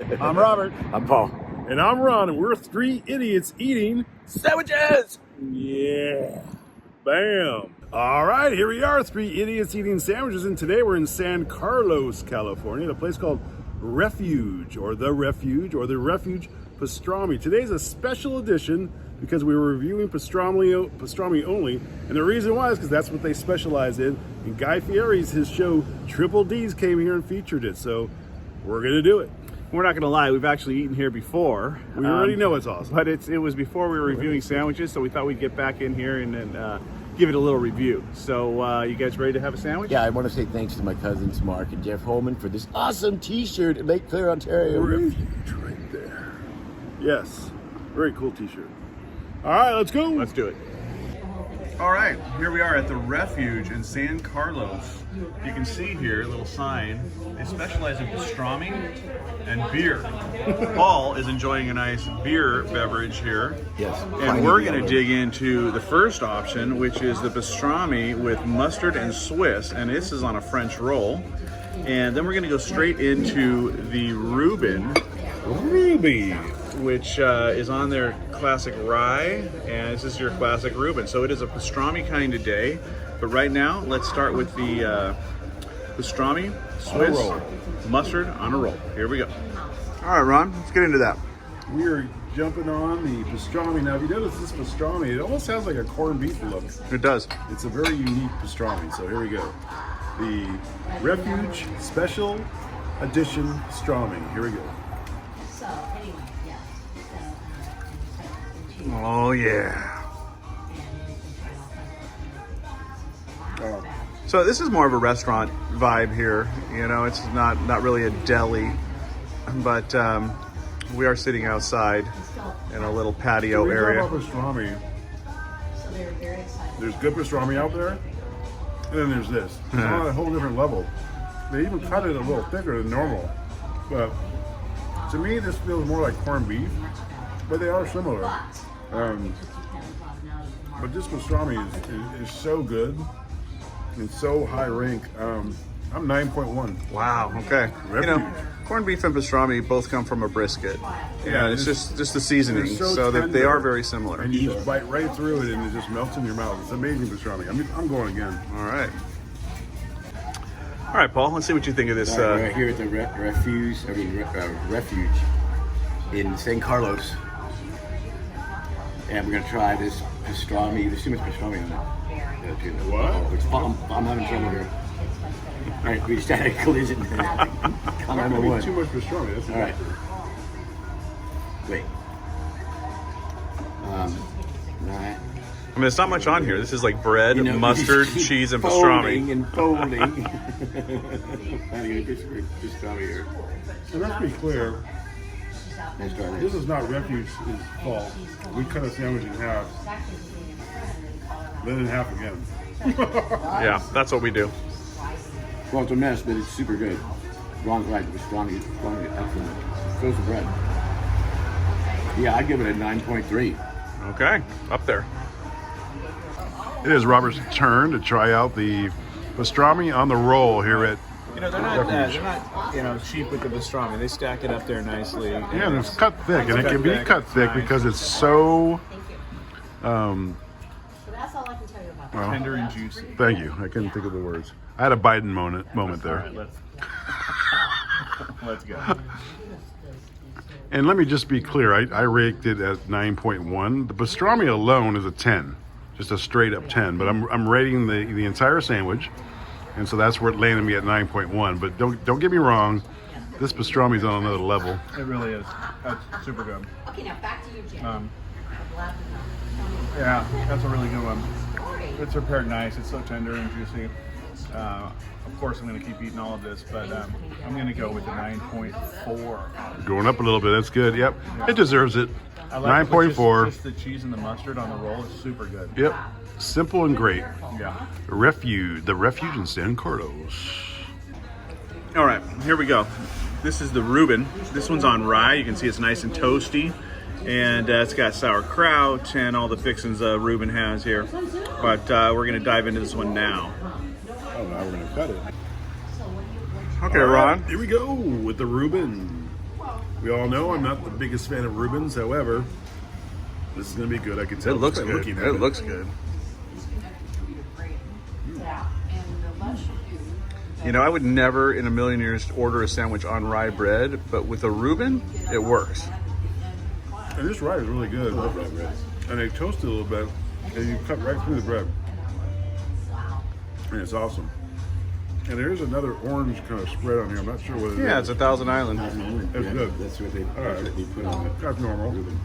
I'm Robert. I'm Paul. And I'm Ron, and we're three idiots eating Sandwiches! Yeah. Bam. All right, here we are, three idiots eating sandwiches, and today we're in San Carlos, California, at a place called Refuge, or the Refuge Pastrami. Today's a special edition because we were reviewing pastrami only, and the reason why is because that's what they specialize in. And Guy Fieri's, his show Triple D's, came here and featured it, so we're gonna do it. We're not going to lie, we've actually eaten here before. We already know it's awesome. But it was before we were reviewing sandwiches, so we thought we'd get back in here and give it a little review. So you guys ready to have a sandwich? Yeah, I want to say thanks to my cousins Mark and Jeff Holman for this awesome t-shirt at Lake Claire, Ontario. Refuge right there. Yes, very cool t-shirt. All right, let's go. Let's do it. All right, here we are at the Refuge in San Carlos. You can see here a little sign. They specialize in pastrami and beer. Paul is enjoying a nice beer beverage here. Yes. And we're going to dig into the first option, which is the pastrami with mustard and Swiss, and this is on a French roll. And then we're going to go straight into the Reuben, which is on their classic rye, and this is your classic Reuben. So it is a pastrami kind of day, but right now let's start with the pastrami, Swiss, mustard on a roll. Here we go. All right, Ron, let's get into that. We're jumping on the pastrami. Now, if you notice this pastrami, it almost has like a corned beef look. It does. It's a very unique pastrami, so here we go. The Refuge Special Edition Pastrami. Here we go. Oh yeah. So this is more of a restaurant vibe here. You know, it's not really a deli, but we are sitting outside in a little patio area. About pastrami, there's good pastrami out there, and then there's this. It's on a whole different level. They even cut it a little thicker than normal, but to me this feels more like corned beef, but they are similar. But this pastrami is so good and so high rank. I'm 9.1. Wow. Okay. Refuge. You know, corned beef and pastrami both come from a brisket. Yeah, it's just the seasoning, so that they are very similar. And you just bite right through it, and it just melts in your mouth. It's amazing pastrami. I'm going again. All right. All right, Paul. Let's see what you think of this. We're here at the Refuge in San Carlos, and we're gonna try this pastrami. There's too much pastrami on it. What? I'm having trouble here. All right, we just had a collision. Not gonna be too much pastrami. That's all right. Wait. All right. I mean, it's not much on here. This is like bread, mustard, cheese, and folding pastrami. And folding. Pastrami here. So let's be clear. Let's try This is not Refuge's fault. We cut a sandwich in half, then in half again. Yeah, that's what we do. Well, it's a mess, but it's super good. Ron's right. Pastrami, excellent. So's the bread. Yeah, I'd give it a 9.3. Okay, up there. It is Robert's turn to try out the pastrami on the roll here at. You know, they're not cheap with the pastrami. They stack it up there nicely. Yeah, and it's cut thick, and it can be cut thick because it's so. Well, Tender and juicy. thank you. I couldn't think of the words. I had a Biden moment there. All right, let's go. And let me just be clear. I rated it at 9.1. The pastrami alone is a 10, just a straight up 10. But I'm rating the entire sandwich, and so that's where it landed me at 9.1. But don't get me wrong, this pastrami is on another level. It really is. That's super good. Okay, now back to you, Jim. Yeah, that's a really good one. It's prepared nice. It's so tender and juicy. Of course, I'm going to keep eating all of this, but I'm going to go with the 9.4. Going up a little bit. That's good. Yep, it deserves it. I like 9.4. Just the cheese and the mustard on the roll is super good. Yep, simple and great. Yeah. The Refuge in San Carlos. All right, here we go. This is the Reuben. This one's on rye. You can see it's nice and toasty. And it's got sauerkraut and all the fixings Reuben has here. But we're going to dive into this one now. Oh, now we're going to cut it. Okay, Ron. Here we go with the Reuben. We all know I'm not the biggest fan of Reubens. However, this is going to be good. I can tell. It looks by good. looking at It looks good. You know, I would never in a million years order a sandwich on rye bread, but with a Reuben, it works. And this rye is really good. I love rye bread. And they toast it a little bit, and you cut right through the bread. And it's awesome. And there's another orange kind of spread on here. I'm not sure what it is. Yeah, it's a Thousand Island. It's good. That's what they right. put on it. That's normal. Reuben.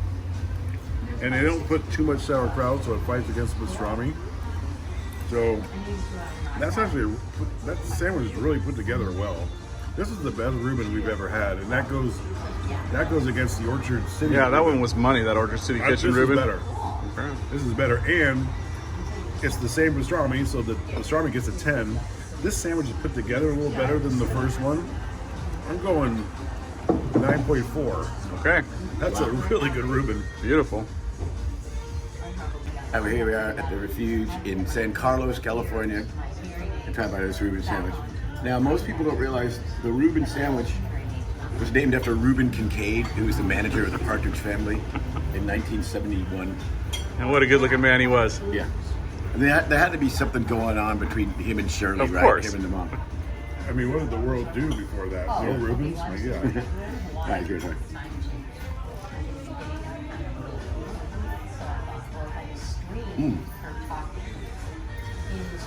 And they don't put too much sauerkraut, so it fights against the pastrami. So that's actually, that sandwich is really put together well. This is the best Reuben we've ever had, and that goes against the Orchard City. Yeah, that one was money, that Orchard City Kitchen This Reuben. is better. Okay. This is better, and it's the same pastrami, so the pastrami gets a 10. This sandwich is put together a little better than the first one. I'm going 9.4. Okay, That's a really good Reuben. beautiful. And here we are at the Refuge in San Carlos, California. And try about this Reuben sandwich. Now, most people don't realize the Reuben sandwich was named after Reuben Kincaid, who was the manager of the Partridge Family in 1971. And what a good-looking man he was. Yeah. And there had to be something going on between him and Shirley, Of right? course. Him and the mom. I mean, what did the world do before that? No Reubens? My God. All right, good.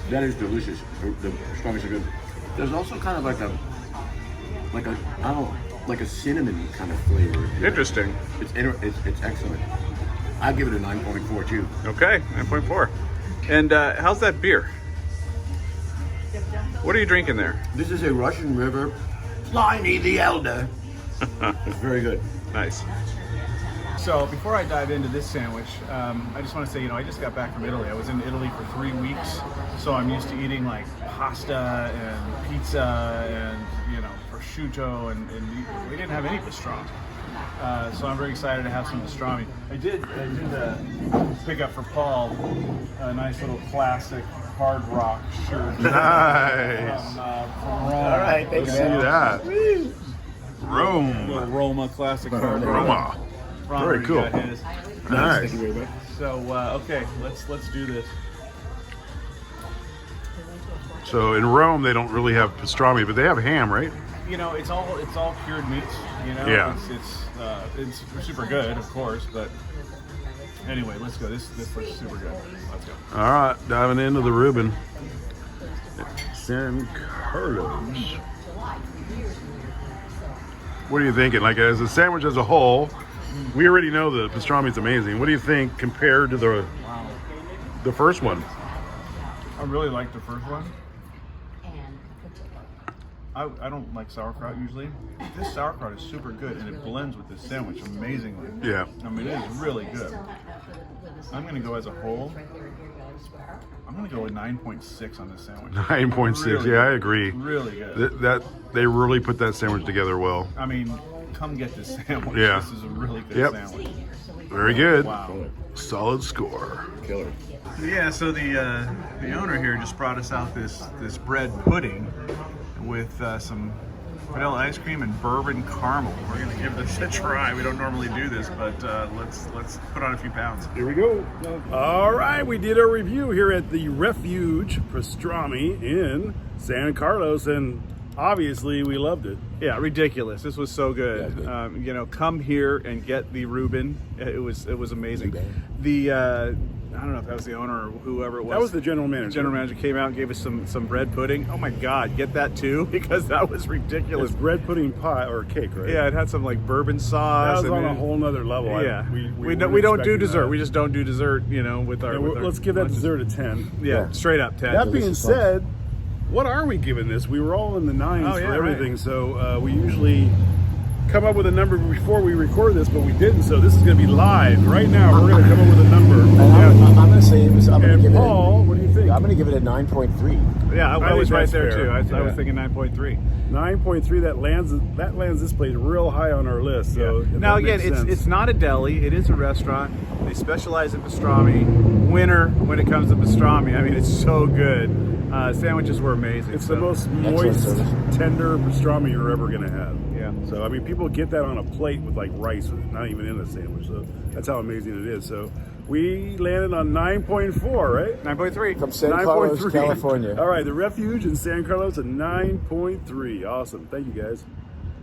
That is delicious. The strawberries are good. There's also kind of like a cinnamon kind of flavor. Interesting. It's excellent. I'd give it a 9.4 too. Okay, 9.4. And how's that beer? What are you drinking there? This is a Russian River Pliny the Elder. It's very good. Nice. So before I dive into this sandwich, I just want to say, I just got back from Italy. I was in Italy for 3 weeks, so I'm used to eating like pasta and pizza and prosciutto, and we didn't have any pastrami. So I'm very excited to have some pastrami. I did pick up for Paul a nice little classic Hard Rock shirt. Nice. From Rome. All right, thank Let's you. see that. Rome. Little Roma classic Hard Rock. Roma. Ron Very already cool. got his. Nice. Thank you very much. So okay, let's do this. So in Rome, they don't really have pastrami, but they have ham, right? It's all cured meats. Yeah. It's super good, of course. But anyway, let's go. This looks super good. Let's go. All right, diving into the Reuben. San Carlos. What are you thinking? Like, as a sandwich as a whole, we already know the pastrami is amazing. What do you think compared to the first one? I really like the first one. I don't like sauerkraut usually. This sauerkraut is super good, and it blends with this sandwich amazingly. Yeah. I mean, it is really good. I'm going to go as a whole. I'm going to go with 9.6 on this sandwich. 9.6. Really Yeah, I good. agree. Really good. That they really put that sandwich together well. I mean, come get this sandwich. Yeah. This is a really good Yep. sandwich. Very good. Wow. Solid score. Killer. Yeah, so the owner here just brought us out this bread pudding with some vanilla ice cream and bourbon caramel. We're gonna give this a try. We don't normally do this, but let's put on a few pounds. Here we go. All right, we did a review here at the Refuge Pastrami in San Carlos, and obviously we loved it. Yeah, ridiculous. This was so good. Come here and get the Reuben. It was amazing. The I don't know if that was the owner or whoever it was. That was the general manager. General manager came out and gave us some bread pudding. Oh my God, get that too, because that was ridiculous. It's bread pudding pie or cake, right? Yeah, it had some like bourbon sauce. That was on a whole nother level. Yeah, we weren't don't do expecting dessert. that. We just don't do dessert. With our. Yeah, with our let's give that lunches. dessert a 10. Yeah, straight up 10. That being said, what are we giving this? We were all in the 9s Oh, yeah, for everything, right. so we usually come up with a number before we record this, but we didn't, so this is going to be live. Right now, we're going to come up with a number. I'm going to say I'm going to And give Paul, what do you think? I'm going to give it a 9.3. Yeah, I think was right that's there fair. too. I was Yeah. thinking 9.3. 9.3, that lands this place real high on our list. So if Now that again, makes sense. it's not a deli. It is a restaurant. They specialize in pastrami. Winner when it comes to pastrami. I mean, it's so good. Sandwiches were amazing. It's so- the most Excellent moist, service. tender pastrami you're ever gonna have. Yeah. So I mean, people get that on a plate with like rice, not even in a sandwich. So that's how amazing it is. So we landed on 9.4, right? 9.3. From San Carlos, 9.3. California. All right, the Refuge in San Carlos at 9.3. Awesome. Thank you guys.